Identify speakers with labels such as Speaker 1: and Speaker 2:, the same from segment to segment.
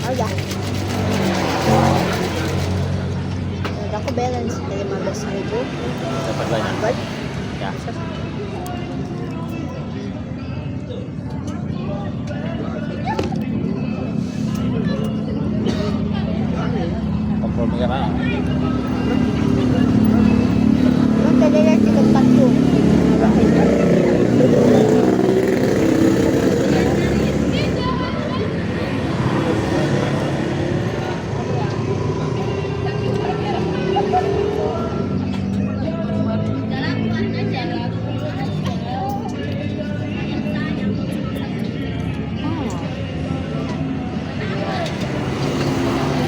Speaker 1: Udah. Udah ako balance na 15,000.
Speaker 2: Dapat banyak.
Speaker 1: Agad.
Speaker 2: Ya. Kompor mereka mana?
Speaker 1: Magdadala si tatlo.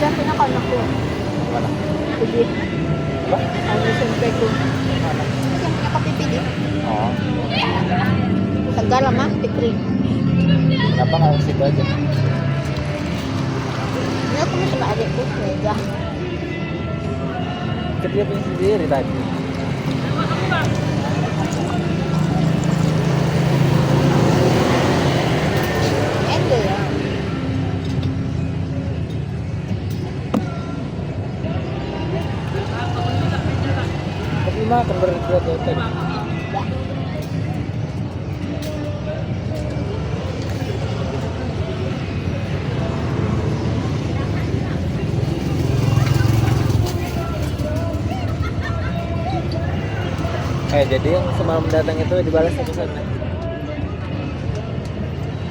Speaker 1: Diyan pinakanak ko.
Speaker 2: Mana?
Speaker 1: Sige.
Speaker 2: Apa?
Speaker 1: Ang siyempre ko. Kasi ang pinakapipili.
Speaker 2: Oh.
Speaker 1: Tagal ama, pikri.
Speaker 2: Kenapa nggak ke situ aja?
Speaker 1: Ini aku masih sama adikku, Mega.
Speaker 2: Kan dia punya sendiri tadi.
Speaker 1: Endo ya.
Speaker 2: Tapi makan berdua tuh tadi.
Speaker 1: Dah.
Speaker 2: Jadi yang semalam datang itu dibalas satu sana.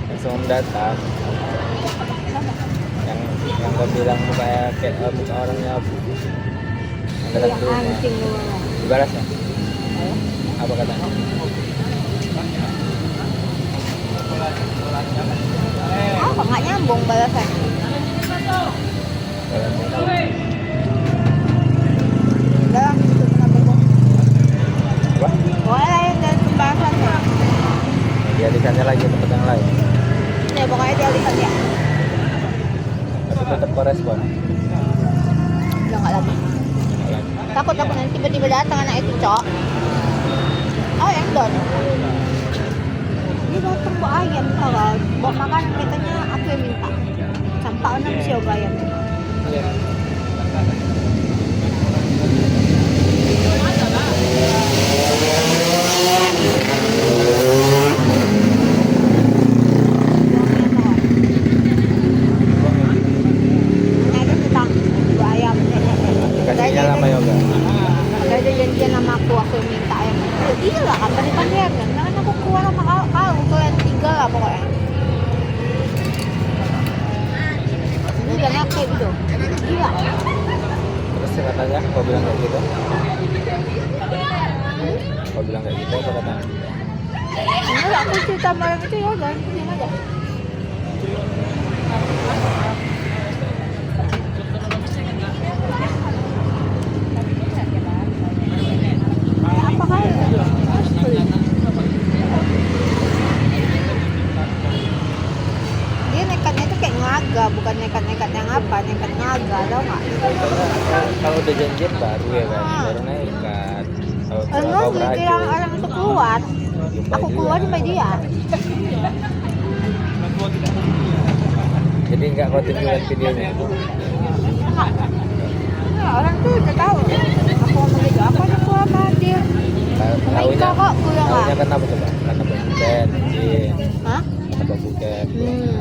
Speaker 2: Yang semalam datang, yang kau bilang kayak muka orangnya Abu. Yang datang
Speaker 1: Yang
Speaker 2: ke rumah.
Speaker 1: anjing lu mana?
Speaker 2: Dibalas ya? Apa katanya?
Speaker 1: Apa nggak nyambung balasan? Udah, itu kenapa kok?
Speaker 2: Wah,
Speaker 1: Boleh yang dari pembahasannya.
Speaker 2: dialihkannya lagi ke tempat yang lain.
Speaker 1: Ya pokoknya dialihkan ya.
Speaker 2: Tapi tetap korespon.
Speaker 1: Udah nggak lagi. Takut aku nanti tiba-tiba datang anak itu, Cok. Oh, yang don. Dia datang bawa ayam, kalau bawa makan katanya aku yang minta. Sampai enam siapa ayam.
Speaker 2: Iya.
Speaker 1: Nah, itu tentang dua ayam.
Speaker 2: Kasihnya lama yoga.
Speaker 1: Ada janjian sama aku yang minta ayam. Oh, iya lah, kata di pangeran. Karena aku keluar sama kau yang tiga lah pokoknya. Ini udah ngake gitu. Gila.
Speaker 2: Terus katanya, kau bilang kayak gitu? Kau bilang kayak gitu apa katanya?
Speaker 1: Ini aku cerita malam itu ya, jangan pusing aja. Apa kali? Dia nekatnya itu kayak ngaga, bukan nekat-nekat yang apa, nekat ngaga, tau nggak?
Speaker 2: Kalau udah janjian baru ya kan, baru nekat. Kalau
Speaker 1: Enggak,
Speaker 2: kau
Speaker 1: dia kira orang itu keluar. Aku keluar sama dia.
Speaker 2: Jadi nggak kau tunjukkan videonya.
Speaker 1: Nah, orang tuh udah tahu. Aku ngomong gitu, apa ada keluar sama dia? Sama Ika kok, gue
Speaker 2: Tahunya
Speaker 1: nggak.
Speaker 2: kenapa coba? Karena buket, mungkin.
Speaker 1: Hah?
Speaker 2: Karena buket.
Speaker 1: Hmm.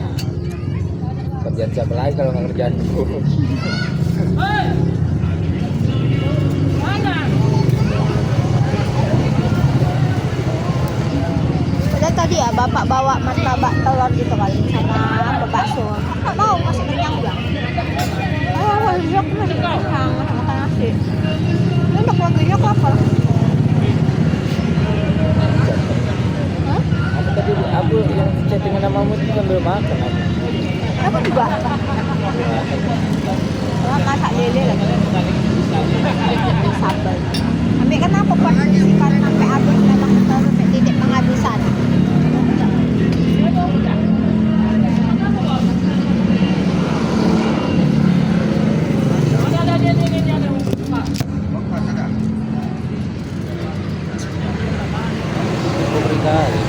Speaker 2: Kerjaan siapa lagi kalau nggak kerjaanku?
Speaker 1: Udah tadi ya bapak bawa martabak telur gitu kali sama bakso. Nggak mau, masih kenyang bilang. Oh, wajar aku masih kenyang masih makan nasi. Ini udah keluarganya lapar. Hah?
Speaker 2: Aku tadi yang chattingan sama kamu itu kan belum makan aku.
Speaker 1: Aku juga. Orang masak lele lagi. Sambal. Ambil kan aku partisipasi sampai habis memang sampai titik penghabisan.
Speaker 2: Aku beri kali.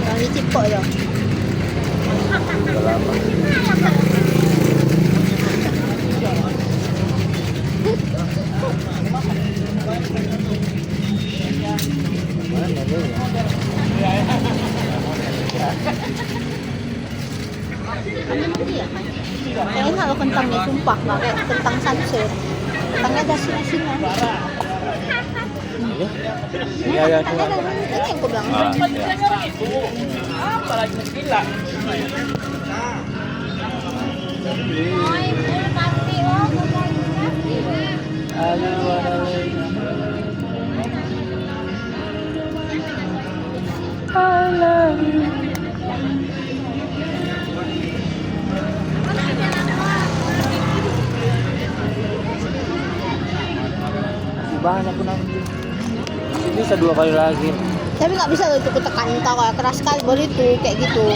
Speaker 1: Yang dicipok tu.
Speaker 2: Udah lama.
Speaker 1: Ano naman dia kan? Kaya nga kalau kentang nih sumpah nggak kayak kentang sunset. Kentangnya ada sini-sini.
Speaker 2: Iya. Iya, iya.
Speaker 1: Kentangnya ada ini yang aku bilang.
Speaker 2: Ah, iya. Banyak aku nanti. Masih bisa 2 kali lagi.
Speaker 1: Tapi nggak bisa loh itu ku tekan tau kayak keras sekali baru itu kayak gitu.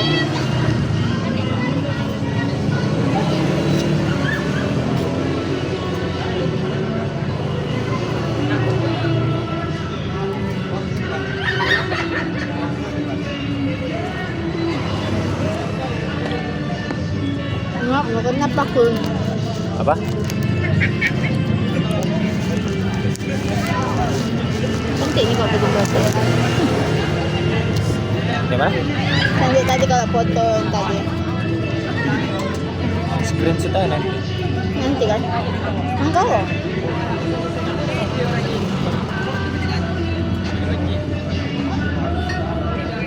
Speaker 1: Nggak kenapa aku.
Speaker 2: Apa?
Speaker 1: Penting nih kalau bikin foto.
Speaker 2: Gimana?
Speaker 1: Nanti tadi kalau foto yang tadi.
Speaker 2: Screenshot aja nanti.
Speaker 1: Nanti kan? Enggak loh.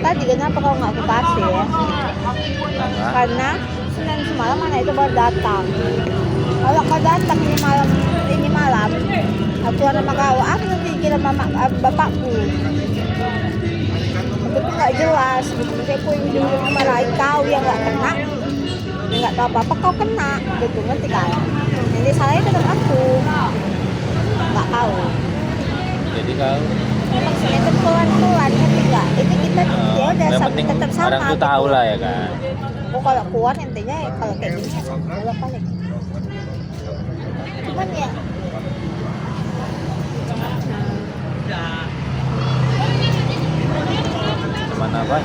Speaker 1: Tadi kenapa kau nggak aku kasih ya? Karena Senin semalam mana itu baru datang. Kalau kau datang ini malam, aku sama kau, aku nanti kira mama bapakku. Itu nggak jelas. Jadi aku yang marahin kau yang nggak kena, yang nggak tahu apa kau kena, gitu ngerti kan? Jadi salahnya tetap aku, nggak kau.
Speaker 2: Jadi kau
Speaker 1: Memang sih itu pelan-pelan ngerti nggak? Ini kita ya udah
Speaker 2: yang
Speaker 1: sama,
Speaker 2: penting
Speaker 1: tetap sama.
Speaker 2: orang tuh tahu lah ya kan.
Speaker 1: Oh kalau kuat intinya ya, kalau kayak gini sama bolak balik. Cuman ya.
Speaker 2: Cuman apa?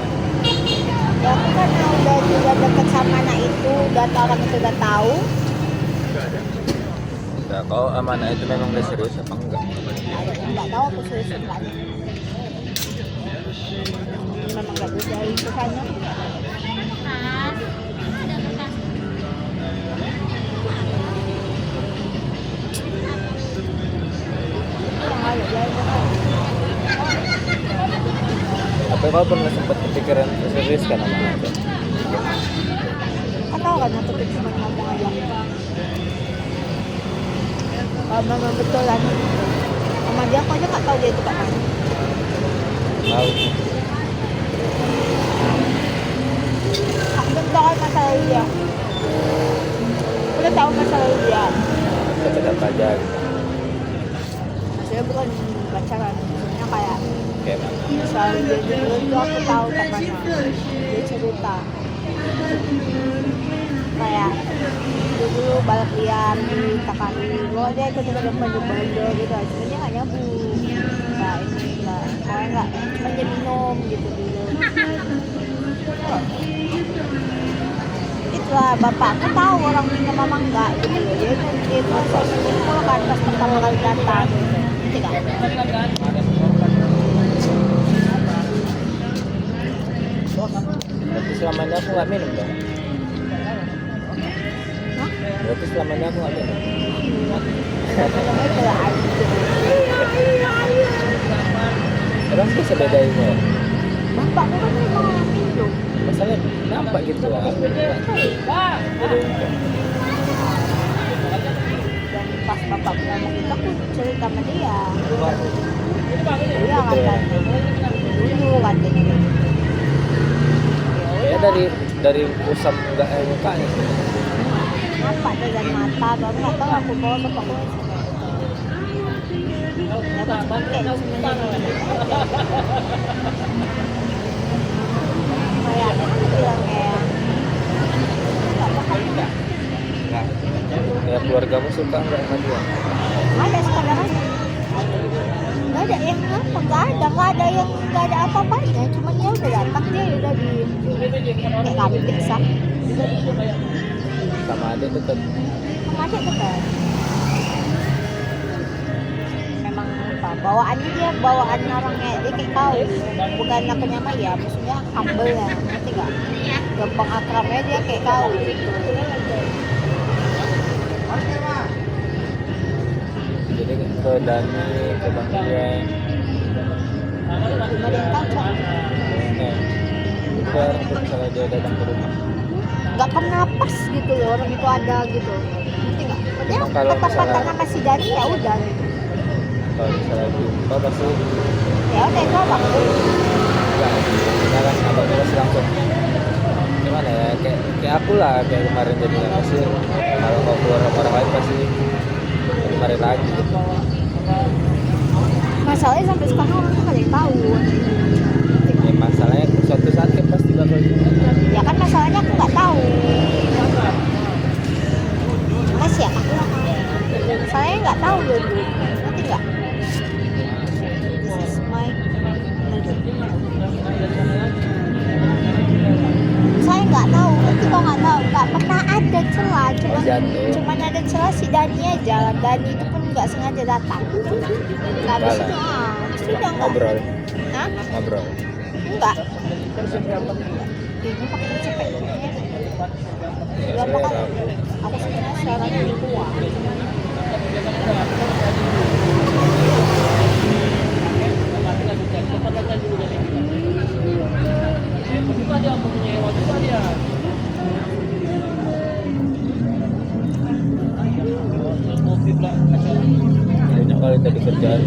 Speaker 1: Ya aku kan udah juga deket sama anak itu, udah orang itu udah tahu.
Speaker 2: Nah, kau amanah itu memang udah serius apa enggak?
Speaker 1: Nggak tahu aku serius enggak. Memang nggak bisa itu kan.
Speaker 2: Apa kau pernah sempat kepikiran serius kan amanah itu?
Speaker 1: Atau kan aku tuh cuma ngomong aja. Kalau memang betulan sama dia aku aja nggak tahu dia itu kayak mana.
Speaker 2: Tahu.
Speaker 1: Aku udah tahu masalah dia. Udah tahu masalah dia.
Speaker 2: Sekedar aja gitu.
Speaker 1: Maksudnya bukan pacaran, maksudnya kayak
Speaker 2: Kayak mana?
Speaker 1: soal dia dulu tuh aku tahu tak mana dia cerita kayak dia dulu balap liar di Takari bahwa dia ikut juga baju gitu cuma dia nggak nyabu nggak ini nggak pokoknya nggak cuma dia minum gitu dulu itulah bapakku tahu orang minum mama enggak gitu loh dia proses kumpul kan pas pertama kali datang gitu kan.
Speaker 2: Berarti selama ini aku nggak minum dong.
Speaker 1: Hah?
Speaker 2: Berarti selama ini aku nggak minum. Orang bisa bedainnya.
Speaker 1: Bapakku kan memang orang minum.
Speaker 2: Masalahnya nampak gitu lah.
Speaker 1: Dan pas bapakku ngomong itu aku cerita sama dia. Dia katanya dulu katanya.
Speaker 2: Ya dari usap enggak mukanya sih.
Speaker 1: Nampak dia dari mata, baru nggak tahu aku bawa bapakku. Ya aku cuma kayak sebenarnya. Kayak bilang kayak nggak bakal enggak.
Speaker 2: Ya keluargamu suka enggak sama dia?
Speaker 1: Ada sekadar aja. Nggak ada yang apa, nggak ada apa-apanya. Cuman dia udah datang dia udah di kayak kami biasa.
Speaker 2: Sama adik tetap.
Speaker 1: Sama adik tetap. Memang apa? bawaannya dia bawaan orangnya dia kayak kau, bukan akunya mah ya, maksudnya humble ya, ngerti gak? Gampang akrabnya dia kayak kau gitu.
Speaker 2: Jadi ke Dani, ke Bang Ian,
Speaker 1: Cuma dia yang kacau,
Speaker 2: nah, itu orang tuh misalnya dia datang ke rumah.
Speaker 1: nggak pernah pas gitu loh orang itu ada gitu, ngerti gak? Dia
Speaker 2: Emang kalau
Speaker 1: ketempatan
Speaker 2: misalnya-
Speaker 1: sama si Dani ya udah gitu.
Speaker 2: Kalau misalnya jumpa pasti
Speaker 1: Ya udah itu abang tuh.
Speaker 2: enggak, misalkan abang terus langsung gimana ya, kayak aku lah, kayak kemarin jadinya pasti kalau kau keluar sama orang lain pasti kemarin lagi gitu.
Speaker 1: Masalahnya sampai sekarang orang tuh nggak ada yang tahu. Ngerti gak?
Speaker 2: Ya masalahnya suatu saat kan pasti bakal gitu.
Speaker 1: Ya kan masalahnya aku nggak tahu. Masih ya aku saya nggak tahu dulu, ngerti nggak? This is my saya nggak tahu, ngerti kok nggak tahu, nggak pernah ada celah, cuman ada celah si Dani aja. Dani itu pun nggak sengaja datang. Nah, habis itu sudah nggak.
Speaker 2: Ngobrol,
Speaker 1: Hah?
Speaker 2: ngobrol.
Speaker 1: Enggak. Ini pakai cepet.
Speaker 2: Ya,
Speaker 1: Berapa
Speaker 2: saya
Speaker 1: kali?
Speaker 2: tahu.
Speaker 1: Aku sebenarnya suaranya lebih kuat.
Speaker 2: Banyak kali tadi kerjaan.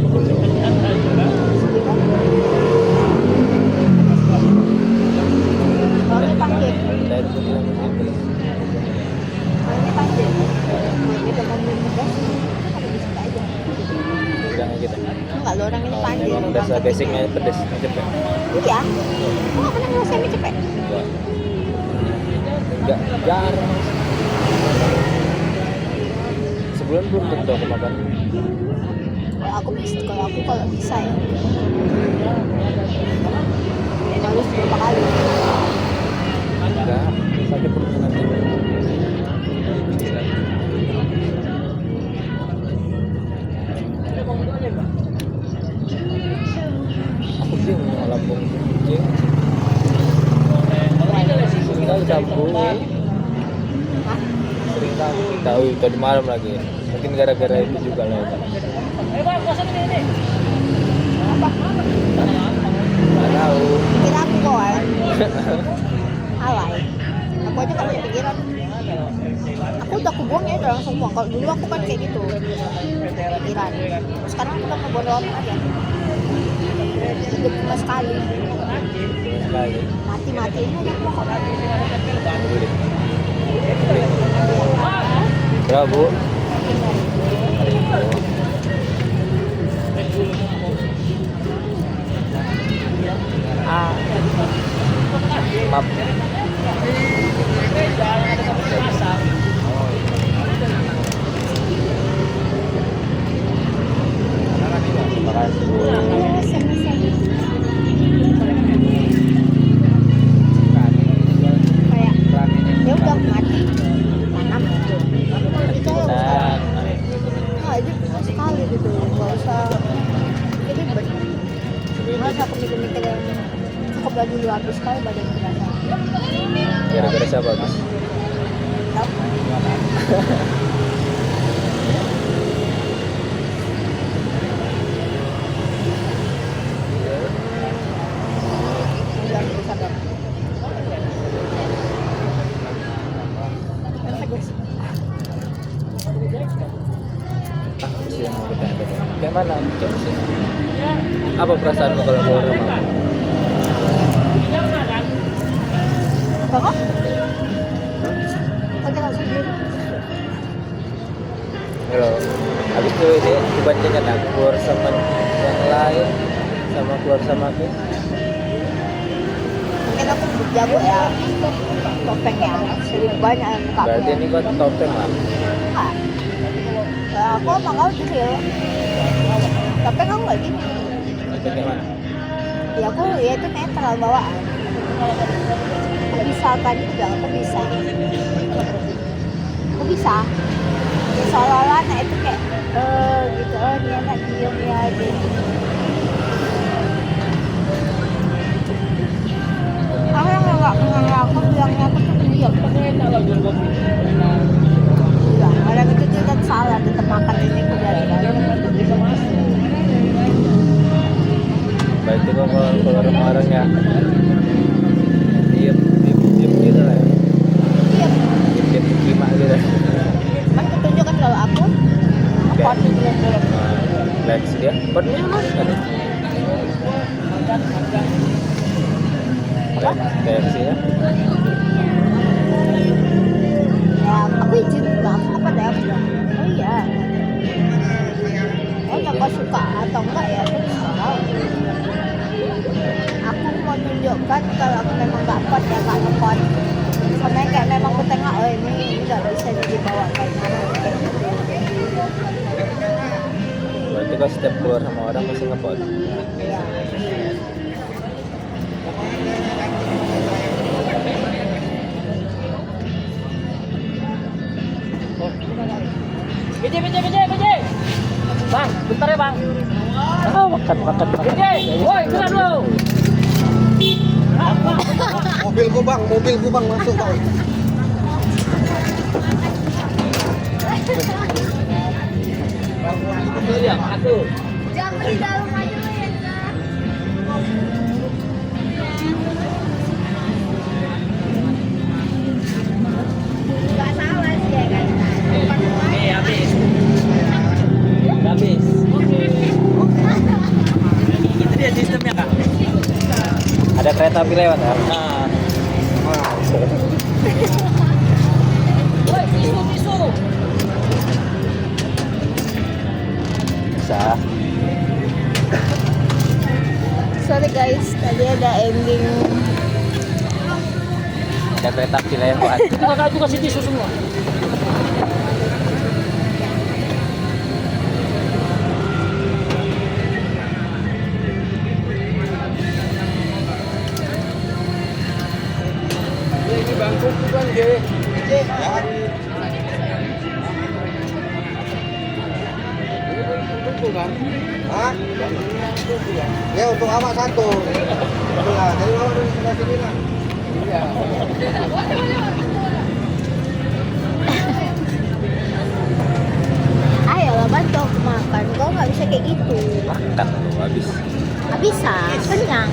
Speaker 1: Kalau ini panggil,
Speaker 2: Dari itu bilang begitu.
Speaker 1: kalau ini panggil. Ini udah ngomong pedas, ada di situ aja.
Speaker 2: Bilangnya gitu.
Speaker 1: Enggak, lo orang ini panggil.
Speaker 2: Memang dasar basicnya pedes, cepet.
Speaker 1: Iya. Kok nggak pernah ngerasain mie cepet?
Speaker 2: Enggak, jarang. Sebulan belum tentu aku makan.
Speaker 1: Kalau aku kalau bisa ya. Harus berapa kali?
Speaker 2: Enggak, sakit perut nanti. Aku bingung lambung kucing. Sering kali cabut.
Speaker 1: Hah?
Speaker 2: Sering kali. Tahu tadi malam lagi. Mungkin gara-gara itu juga lah. Ya.
Speaker 1: Apa?
Speaker 2: Nggak tahu.
Speaker 1: Kira aku kawan. Alay. Aku aja kalau pikiran. Aku udah kubuang ya udah langsung buang. Kalau dulu aku kan kayak gitu. Pikiran. Sekarang aku udah kebun apa aja. Hidup cuma sekali.
Speaker 2: Sekali.
Speaker 1: Mati-mati ini udah pokok.
Speaker 2: Beli. Berapa, Bu? Ah. Maaf. Terima kasih, Bu.
Speaker 1: Kayak ya udah mati. Tanam. Itu ya udah. Nah, itu cuma sekali gitu. Gak usah. Jadi nggak usah aku mikir-mikir yang cukup lah dulu habis kali badan berasa.
Speaker 2: Gara-gara siapa, Gus?
Speaker 1: Udah sadar.
Speaker 2: Apa sih yang mau kita ada? Kayak mana? Coba sih. Apa perasaanmu kalau keluar rumah?
Speaker 1: Bapak? Kau jangan sedih.
Speaker 2: Halo. Habis itu ini dibandingkan aku keluar sama yang lain sama keluar sama aku.
Speaker 1: Mungkin aku jago ya topeng ya. Lebih banyak yang muka
Speaker 2: Berarti ini kok topeng lah.
Speaker 1: enggak. Ya, aku emang kau kecil. Topeng aku nggak gini.
Speaker 2: Topeng yang mana?
Speaker 1: Ya aku ya itu netral bawaan. Aku bisa kan juga aku bisa. Aku bisa. seolah-olah anak itu kayak gitu, dia anak diem ya gitu. Aku yang nggak kenal aku bilangnya aku tuh pendiam. Enggak, orang itu tidak salah, tetap makan ini budaya.
Speaker 2: Berarti kok kalau keluar sama orang ya diem gitu lah ya.
Speaker 1: Iya,
Speaker 2: Diem terima gitu.
Speaker 1: kan ketunjukan kalau aku pot belum.
Speaker 2: Lex dia potnya mas kan Lex ya.
Speaker 1: Ya, aku izin bilang, apa deh aku bilang, oh iya. Oh, kau suka atau enggak ya, aku nggak tahu. Aku mau tunjukkan kalau aku memang nggak pot ya nggak ngepot. Sama kayak memang aku tengok, oh ini nggak bisa dibawa kayak mana.
Speaker 2: Berarti kalau setiap keluar sama orang pasti ngepot.
Speaker 1: Iya.
Speaker 3: BJ. Bang, bentar ya bang.
Speaker 2: Makan.
Speaker 3: BJ, woi, keluar dulu.
Speaker 4: Mobilku bang masuk bang.
Speaker 3: Iya, aku.
Speaker 1: Jangan di dalam aja lah ya. Nggak salah sih ya kan.
Speaker 3: Habis. Habis. Itu dia sistemnya kak.
Speaker 2: Ada kereta api lewat ya?
Speaker 3: Nah. Woi, tisu.
Speaker 2: Bisa.
Speaker 1: Sorry guys, tadi ada ending.
Speaker 2: Ada kereta api lewat.
Speaker 3: Kakak aku kasih tisu semua. Ini bangku bukan deh.
Speaker 4: Hah? Ya untuk awak satu. Itulah, jadi awak dari sebelah sini lah. Iya.
Speaker 1: Ayolah bantu aku makan, kau nggak bisa kayak gitu.
Speaker 2: Makan lu habis.
Speaker 1: Nggak bisa, kenyang.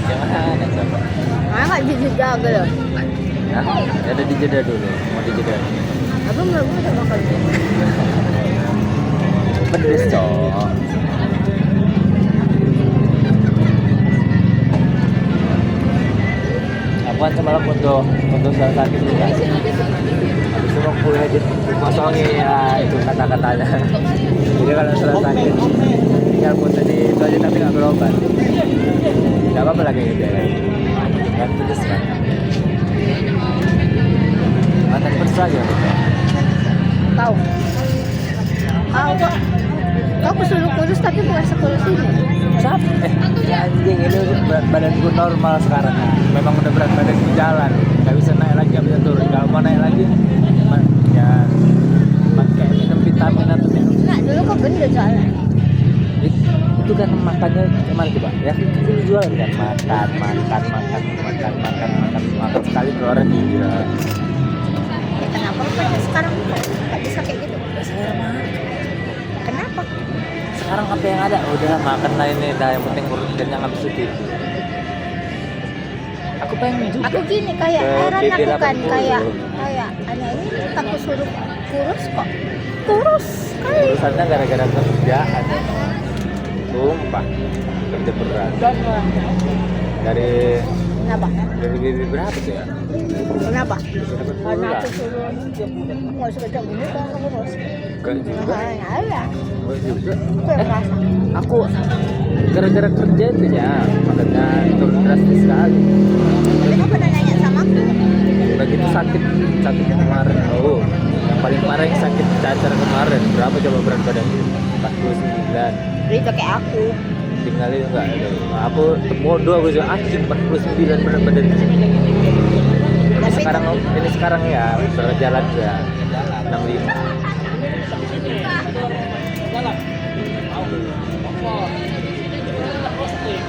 Speaker 2: Jangan coba.
Speaker 1: Nggak jujur jaga loh.
Speaker 2: Nah, ada dijeda dulu. Mau dijeda.
Speaker 1: Abang belum bisa makan.
Speaker 2: Pedes cok. Aku kan semalam untuk salah sakit juga. Habis itu mau kuliah aja kosongin ya itu kata-katanya. Jadi kalau salah sakit tinggal foto di itu aja tapi nggak berobat. Nggak apa-apa lagi gitu ya. Kan pedes kan. Makan pedes aja.
Speaker 1: Tahu? Kau kesuruh kurus tapi bukan sekurus ini.
Speaker 2: Ya anjing ini berat badanku normal sekarang. Memang udah berat badanku jalan. Gak bisa naik lagi, gak bisa turun. Kalau mau naik lagi, ya pakai minum vitamin atau minum.
Speaker 1: Nah dulu kau gendut soalnya.
Speaker 2: Itu kan makannya gimana coba? Ya itu jualan kan makan sekali keluaran gila.
Speaker 1: Ya, kenapa rupanya sekarang nggak bisa kayak gitu? Kenapa?
Speaker 2: Sekarang apa yang ada? Udah makan lah ini dah yang penting urut kenyang habis itu. Aku pengen juga.
Speaker 1: Aku gini kayak
Speaker 2: Ke
Speaker 1: heran
Speaker 2: BB
Speaker 1: aku kan
Speaker 2: 80.
Speaker 1: kayak anak ini aku suruh kurus kok kurus kali.
Speaker 2: Urusannya gara-gara kerjaan. Sumpah kerja berat. Dari
Speaker 1: Kenapa?
Speaker 2: BB berapa tuh ya?
Speaker 1: Kenapa?
Speaker 2: Dapat
Speaker 1: Karena
Speaker 2: pula.
Speaker 1: aku suruh nggak suka jam ini kalau kamu kurus.
Speaker 2: Enggak juga.
Speaker 1: Makanya ada.
Speaker 2: Enggak juga.
Speaker 1: Aku yang merasa.
Speaker 2: Aku gara-gara kerja itu ya makanya turun drastis sekali.
Speaker 1: Tapi kau pernah nanya sama aku?
Speaker 2: Udah gitu sakitnya kemarin. Oh, yang paling parah yang sakit cacar kemarin. Berapa coba berat badanku? 49.
Speaker 1: Jadi kayak aku.
Speaker 2: Tinggalin enggak ada. Aku bodoh aku juga anjing 49 berat badan.
Speaker 1: Tapi
Speaker 2: Sekarang ini sekarang ya berjalan ya. 65.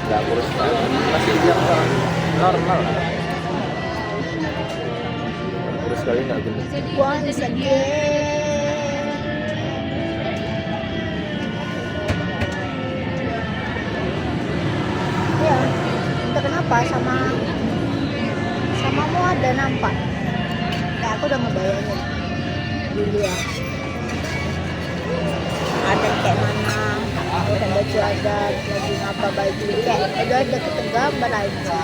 Speaker 2: Nggak kurus banget, masih yang normal lah. Kurus sekali nggak gendut.
Speaker 1: Once again. Ya, entah kenapa samamu ada nampak. Kayak aku udah ngebayangin dulu ya. Ada kayak mana, dan baju adat, lagi ngapa baju kayak udah ada kegambar aja.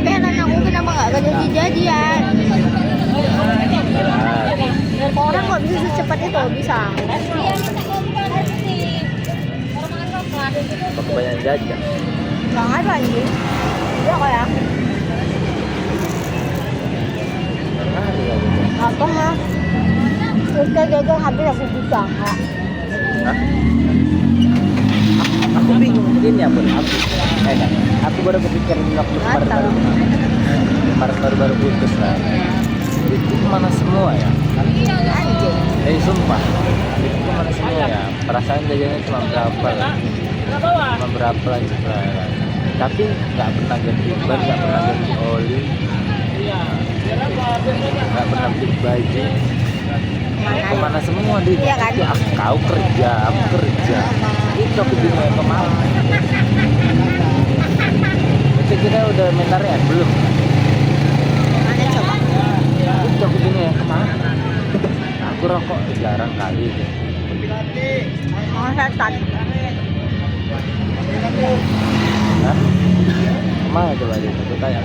Speaker 1: Kailan aku kenapa nggak jadi-jadian? Orang kok bisa secepat itu bisa.
Speaker 2: Kebanyakan jajan.
Speaker 1: Nggak ada anjing. Iya kok ya. Apa mah? Terus gagal habis aku bisa nggak?
Speaker 2: Hah? Aku bingung ini apa? Aku baru kepikiran waktu kemarin baru putus lah. Itu kemana semua ya?
Speaker 1: Anjing.
Speaker 2: Sumpah, itu kemana semua ya? Perasaan jajannya cuma berapa lah? Cuma berapa lah gitu lah. Tapi nggak pernah ganti ban, nggak pernah ganti oli, nggak pernah beli baju. Kemana semua dia?
Speaker 1: Iya kan?
Speaker 2: Kau kerja, aku kerja. Itu aku bingung kemana. Itu kita udah mentarian belum?
Speaker 1: Mana coba?
Speaker 2: Itu aku bingung kemana. Aku rokok jarang kali deh.
Speaker 1: Mau setan.
Speaker 2: Hah? Kemana coba dia? Aku tanya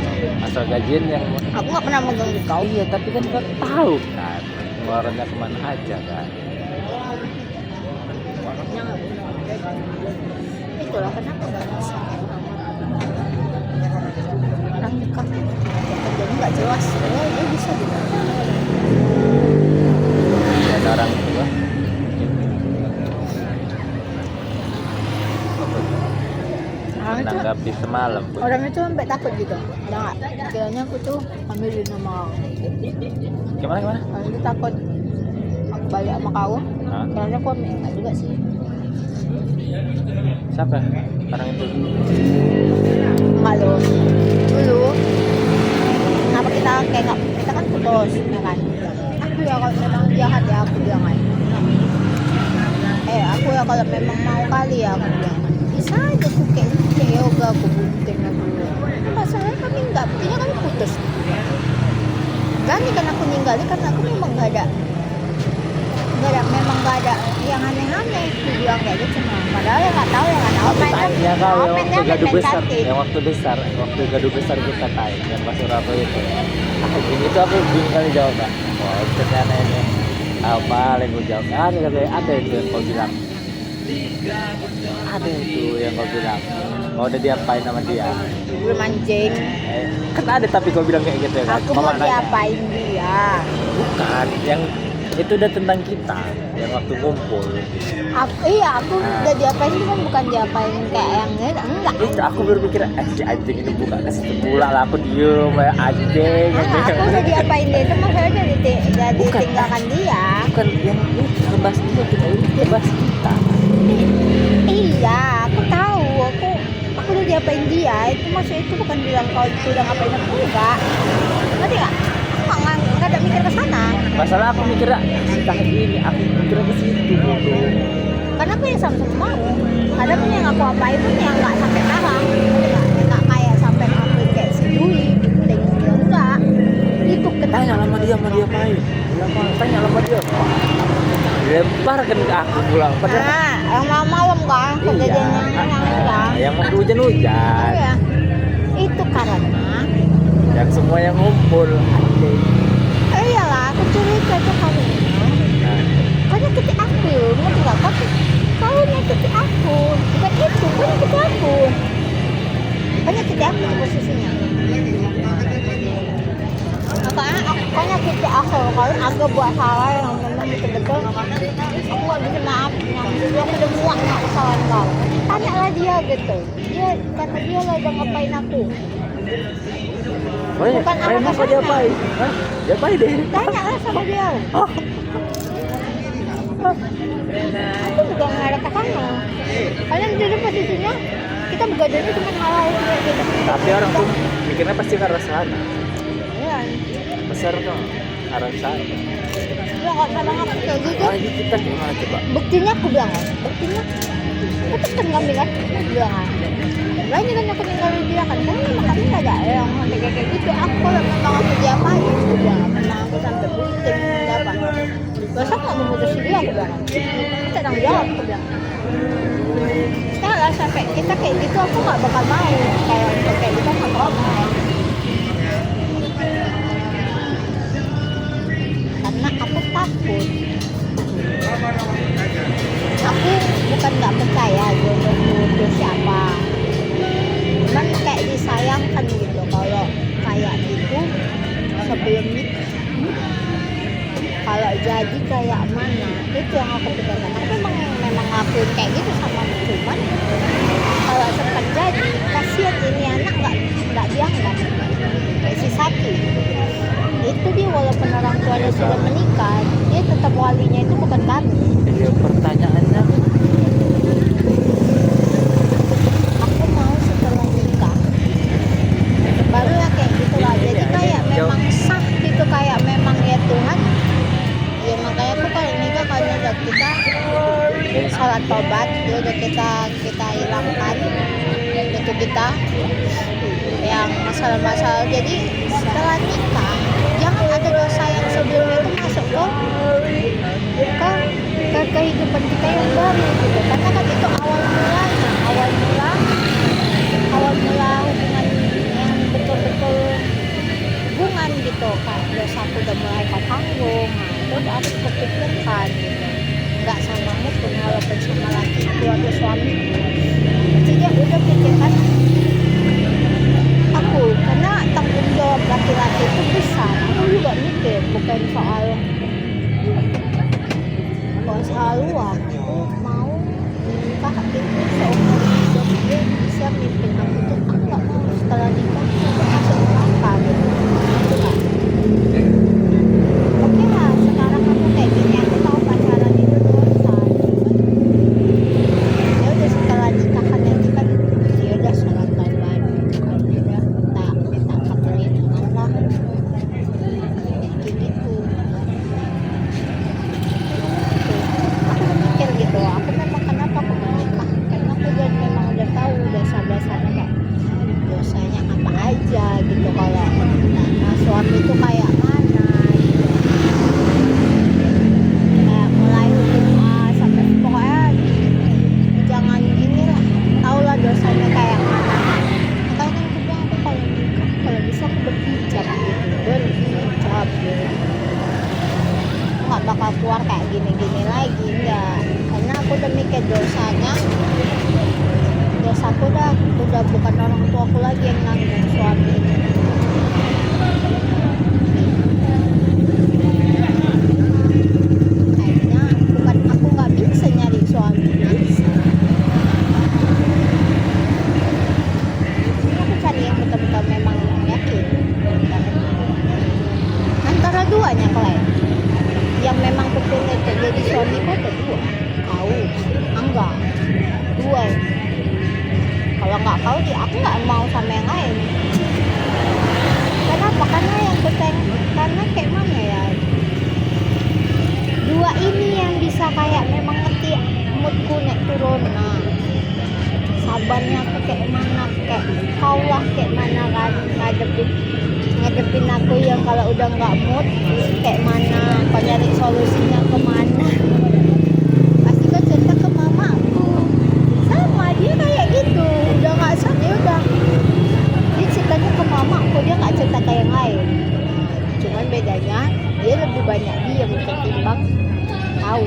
Speaker 2: asal gajian yang.
Speaker 1: Aku nggak pernah mengganggu kau.
Speaker 2: Iya, tapi kan kau tahu kan pengeluarannya kemana aja kan.
Speaker 1: Itulah kenapa nggak bisa. Orang nikah kerjanya nggak jelas. Dia bisa juga.
Speaker 2: Ada orang itu lah.
Speaker 1: Orang itu,
Speaker 2: Menanggapi semalam.
Speaker 1: orang itu sampai takut gitu. Nah, kiranya aku tuh ambilin sama orang.
Speaker 2: Gimana?
Speaker 1: Orang itu takut aku balik sama kau.
Speaker 2: Hah?
Speaker 1: Kiranya aku ambil enggak juga sih.
Speaker 2: Siapa? Orang itu.
Speaker 1: Enggak loh. Dulu kenapa kita kayak nggak, kita kan putus ya kan. Aku ya kalau memang jahat ya aku bilang kan. Aku ya kalau memang mau kali ya aku bilang kan. Bisa aja aku kayak yoga aku bunting aku. Masalahnya kami nggak, buktinya kami putus. Gani kan aku ninggalin karena aku memang nggak ada memang nggak ada yang aneh-aneh. Aku bilang kayak gitu cuma. Padahal ya nggak tahu ya kan.
Speaker 2: Tanya kau yang waktu gaduh besar,
Speaker 1: cantik.
Speaker 2: waktu gaduh besar kita tanya yang pas Surabaya itu. Ini tuh aku bingung kali jawab kan. Wah, ternyata ini apa yang gue jawab? Ada itu yang kau bilang. Ada itu yang kau bilang. Kau udah diapain sama dia?
Speaker 1: Belum anjing.
Speaker 2: Kan ada tapi kau bilang kayak gitu ya kan?
Speaker 1: Aku mau diapain dia?
Speaker 2: Bukan, yang itu udah tentang kita yang waktu ngumpul.
Speaker 1: Aku udah diapain cuma bukan diapain kayak yang enggak.
Speaker 2: Itu aku berpikir si anjing itu buka ke situ pula lah, aku diem ya anjing.
Speaker 1: Aku udah diapain dia itu maksudnya jadi
Speaker 2: Bukan.
Speaker 1: tinggalkan dia.
Speaker 2: Bukan yang itu ngebahas dia, kita ini ngebahas kita.
Speaker 1: Iya, aku tahu. Aku udah diapain dia. Itu maksudnya itu bukan bilang kau itu udah ngapain aku enggak. Ngerti nggak? Nggak ada mikir ke sana.
Speaker 2: Masalah aku mikirnya entah ini, aku mikirnya ke situ gitu.
Speaker 1: Karena aku yang sama-sama mau. Ada pun yang aku apain pun yang nggak sampai kalah. Nggak kayak sampai ngapain kayak si Dwi. Dia enggak. Itu
Speaker 2: Tanya sama dia main. Tanya sama dia. Lempar kan ke aku pulang. Padahal
Speaker 1: nah, yang malam kan kejadiannya yang enggak.
Speaker 2: yang waktu hujan-hujan.
Speaker 1: Iya. Itu karena
Speaker 2: Yang semua yang ngumpul.
Speaker 1: iyalah aku cerita itu kamu. Kau nyakiti aku, ngerti nggak? Kau nyakiti aku, bukan itu, kau nyakiti aku. Kau nyakiti aku di posisinya. Makanya kau nyakiti aku, kalau aku buat salah yang memang betul-betul aku nggak bisa maafnya. Aku udah muak sama kesalahan kau. Tanyalah dia gitu. Dia kata dia lah udah ngapain aku.
Speaker 2: Oh iya,
Speaker 1: Bukan
Speaker 2: kayak
Speaker 1: apa
Speaker 2: apa dia apa? Hah? Dia apa deh?
Speaker 1: Tanyalah sama dia.
Speaker 2: Oh,
Speaker 1: Aku juga nggak ada katanya. Kalian duduk posisinya kita begadangnya cuma hal-hal kayak gitu.
Speaker 2: tapi orang tuh mikirnya pasti ke arah sana.
Speaker 1: Iya.
Speaker 2: Besar tuh arah sana.
Speaker 1: Dia nggak salah aku kayak gitu.
Speaker 2: Ah, ini kita gimana coba?
Speaker 1: Buktinya aku bilang kan, buktinya aku kan ngambil kan, aku bilang kan. Lainnya kan aku tinggalin dia kan, karena memang kami nggak ada yang sampai kayak gitu. Aku kalau memang aku diapain, aku bilang memang aku sampai bunting, apa? Masa nggak memutus dia, aku bilang. Kita tanggung jawab, aku bilang. Nah lah sampai kita kayak gitu, aku nggak bakal mau kayak untuk kayak gitu nggak mau. Karena aku takut. Aku bukan nggak percaya jodoh itu siapa. Cuman kayak disayangkan gitu kalau kayak gitu sebelum nikah. Kalau jadi kayak mana itu yang aku pikirkan. Aku memang ngakuin kayak gitu sama cuman kalau sempat jadi kasihan ini anak nggak dianggap kayak si Saki. Itu dia walaupun orang tuanya sudah menikah dia tetap walinya itu bukan kami.
Speaker 2: Ya pertanyaannya
Speaker 1: Aku mau setelah nikah baru ya kayak gitu lah. Jadi kayak memang sah gitu, kayak memang ya Tuhan ya, makanya aku kalau nikah kalau udah kita sholat tobat dia udah kita hilangkan itu kita yang masalah-masalah. Jadi setelah nikah jangan ada dosa yang sebelumnya itu masuk ke kehidupan kita yang baru gitu. Karena kan itu awal mula hubungan yang betul-betul hubungan gitu kan. Dosaku udah mulai ketanggung, nah itu harus kepikirkan gitu. Nggak sama pun walaupun sama laki itu atau suami, jadi dia udah pikirkan aku, karena tanggung jawab laki-laki itu besar. Aku juga mikir bukan soal luar. Aku mau nikah itu seumur hidup dia bisa mimpin aku tuh. Aku nggak mau setelah nikah aku masuk neraka gitu. Itu kan. Oke lah, sekarang aku kayak gini, aku tahu pacaran itu dosa. Ya udah setelah nikah kan nanti kan ya udah sholat tobat kan, udah minta perlindungan lah gitu. Aku mikir gitu, aku memang kenapa aku menikah, karena aku memang udah tahu dosa-dosanya kayak dosanya apa aja gitu. Kalau suami itu kayak mana gitu, kayak mulai sampai pokoknya jangan gini lah, tau lah dosanya kayak mana. Makanya kan aku bilang aku kalau nikah kalau bisa aku berhijab gitu. Nggak bakal keluar kayak gini-gini lagi, enggak. Karena aku udah mikir dosaku udah bukan orang tua aku lagi yang nanggung, suami. Kayaknya bukan aku nggak bisa nyari suami, bisa. Aku cari yang betul-betul memang yakin antara duanya kalian yang memang betul itu jadi suamiku ada dua, kau enggak dua. Kalau nggak kau dia aku nggak mau sama yang lain. Kenapa? Karena yang penting, karena kayak mana ya, dua ini yang bisa kayak memang ngerti moodku naik turun. Nah sabarnya aku kayak mana, kayak kau lah kayak mana kan ngadepin aku yang kalau udah nggak mood kayak mana, kau nyari solusinya kemana. Pasti kau cerita ke mamaku, sama dia kayak gitu, udah nggak sama ya udah dia ceritanya ke mamaku, dia nggak cerita ke yang lain. Cuman bedanya dia lebih banyak diam ketimbang tahu.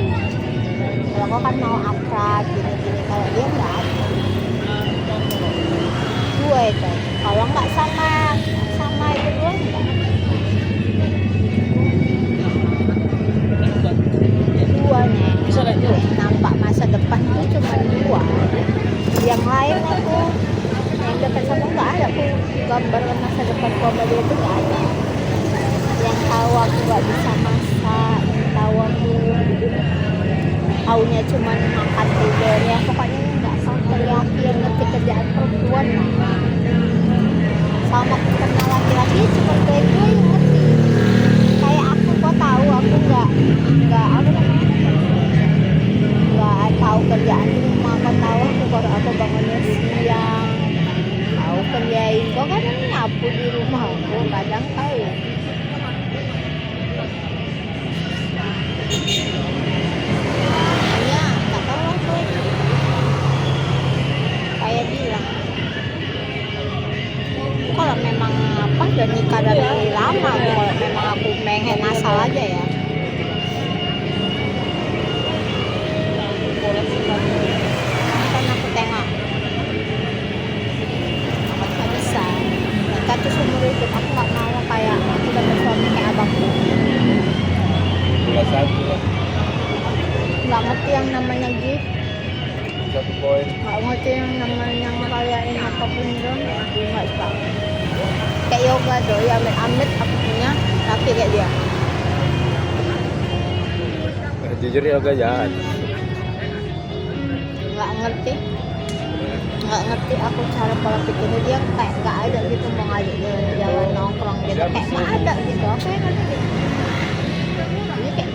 Speaker 1: Kalau kau kan mau akrab gini-gini, kalau dia nggak dua itu. Kalau nggak sama itu doang enggak. Taunya cuma makan tidur ya, pokoknya nggak sampai yakin ngerti kerjaan perempuan lah. Sama kenal laki-laki cuma kayak gue yang ngerti. Kayak aku kok tahu aku nggak apa namanya, nggak tahu kerjaan di rumah. Kok tahu aku baru aku bangunnya siang, tahu kerjain kok kadang nyapu di rumah aku kadang tahu. Iya, nggak tahu aku. Kayak bilang, kalau memang apa udah nikah dari lama, kalau memang aku pengen asal aja ya. Kan aku tengok, aku nggak bisa. Nikah tuh seumur hidup, aku nggak mau kayak aku dapet suami kayak abangku. Nggak ngerti yang namanya gift,
Speaker 2: 1 poin.
Speaker 1: nggak ngerti yang namanya ngerayain apapun dong, aku nggak suka. Kayak yoga tuh, ya amit-amit aku punya laki kayak dia.
Speaker 2: Jujur yoga jahat.
Speaker 1: Nggak ngerti aku cara pola pikirnya dia, kayak nggak ada gitu mau ngajak jalan nongkrong gitu, kayak nggak ada gitu. Aku yang ngerti gitu. Jadi kayak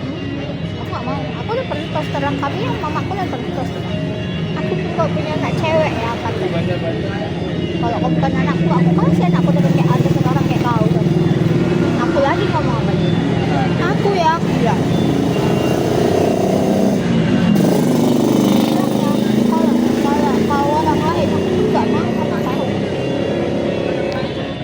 Speaker 1: aku nggak mau. Aku udah pernah terus terang, kami yang mamaku udah pernah terus terang, aku tuh nggak punya anak cewek ya katanya. Kalau kau bukan anakku, aku kasih anakku dengan kayak ada seorang kayak kau kan. Aku lagi ngomong apa dia? Aku ya, aku bilang